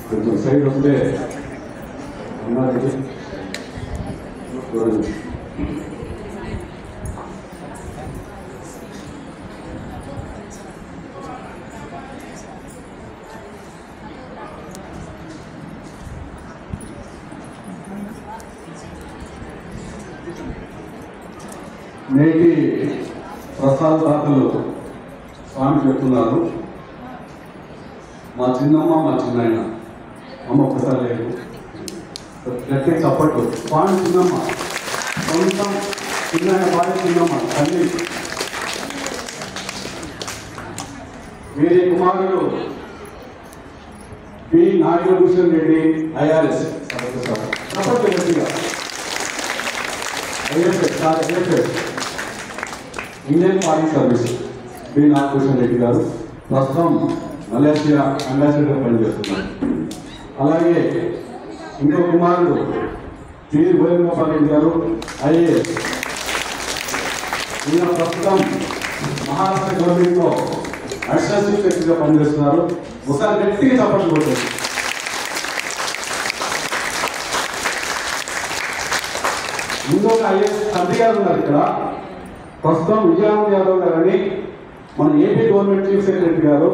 కొంచెం సైడ్ వస్తే అన్నది చూడండి. నేటి ప్రసాదదాతలు స్వామి చెప్తున్నారు, మా చిన్నమ్మ మా చిన్నాయన. అమ్మ ఒక్కసారి లేదు, గట్టి చప్పట్లు. స్వామి చిన్నమ్మ, సొంతం చిన్నాయన భార్య చిన్నమ్మ తల్లి. వీరి కుమారుడు పి నాగభూషణ్ రెడ్డి ఐఆర్ఎస్ చప్పట్లు గట్టిగా. IFS Indian foreign service P Nagabhushan Reddy గారు ప్రస్తుతం మలేషియా అంబాసిడర్ పనిచేస్తున్నారు. అలాగే ఇంకో కుమారుడు పి వేణుగోపాల్ రెడ్డి గారు ఐఏఎస్. ఈయన ప్రస్తుతం మహారాష్ట్ర గవర్నమెంట్లో అడిషనల్ చీఫ్ సెక్రటరీగా పనిచేస్తున్నారు. ఒకసారి గట్టిగా చప్పట్లు కొట్టారు. ఇంకొక ఐఏఎస్ తండ్రి గారు ఉన్నారు ఇక్కడ, ప్రస్తుతం విజయానంద్ యాదవ్ గారని మన ఏపీ గవర్నమెంట్ చీఫ్ సెక్రటరీ గారు